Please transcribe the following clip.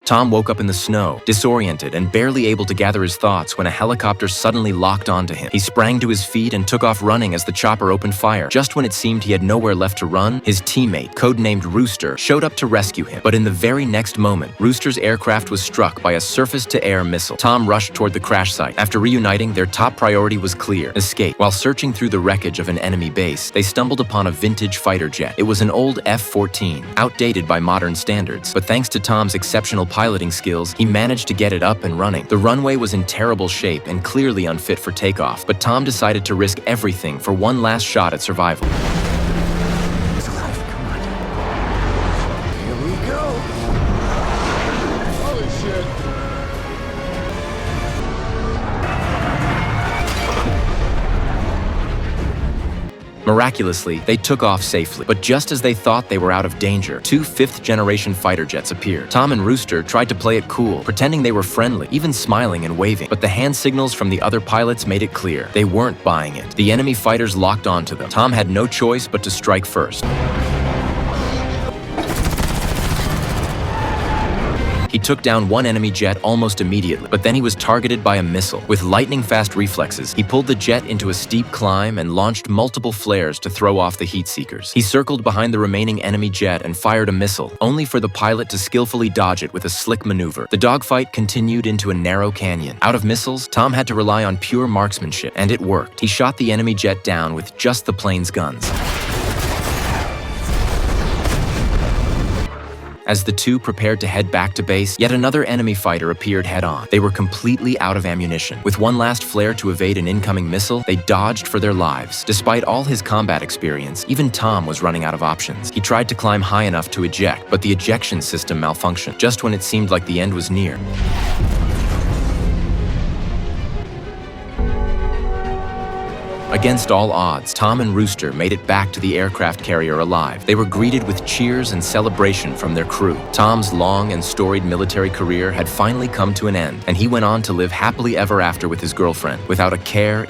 Tom woke up in the snow, disoriented and barely able to gather his thoughts when a helicopter suddenly locked onto him. He sprang to his feet and took off running as the chopper opened fire. Just when it seemed he had nowhere left to run, his teammate, codenamed Rooster, showed up to rescue him. But in the very next moment, Rooster's aircraft was struck by a surface-to-air missile. Tom rushed toward the crash site. After reuniting, their top priority was clear: escape. While searching through the wreckage of an enemy base, they stumbled upon a vintage fighter jet. It was an old F-14, outdated by modern standards, but thanks to Tom's exceptional piloting skills, he managed to get it up and running. The runway was in terrible shape and clearly unfit for takeoff, but Tom decided to risk everything for one last shot at survival. It's alive, come on. Here we go. Holy shit. Miraculously, they took off safely, but just as they thought they were out of danger, two fifth-generation fighter jets appeared. Tom and Rooster tried to play it cool, pretending they were friendly, even smiling and waving, but the hand signals from the other pilots made it clear they weren't buying it. The enemy fighters locked onto them. Tom had no choice but to strike first. He took down one enemy jet almost immediately, but then he was targeted by a missile. With lightning-fast reflexes, he pulled the jet into a steep climb and launched multiple flares to throw off the heat seekers. He circled behind the remaining enemy jet and fired a missile, only for the pilot to skillfully dodge it with a slick maneuver. The dogfight continued into a narrow canyon. Out of missiles, Tom had to rely on pure marksmanship, and it worked. He shot the enemy jet down with just the plane's guns. As the two prepared to head back to base, yet another enemy fighter appeared head-on. They were completely out of ammunition. With one last flare to evade an incoming missile, they dodged for their lives. Despite all his combat experience, even Tom was running out of options. He tried to climb high enough to eject, but the ejection system malfunctioned just when it seemed like the end was near. Against all odds, Tom and Rooster made it back to the aircraft carrier alive. They were greeted with cheers and celebration from their crew. Tom's long and storied military career had finally come to an end, and he went on to live happily ever after with his girlfriend, without a care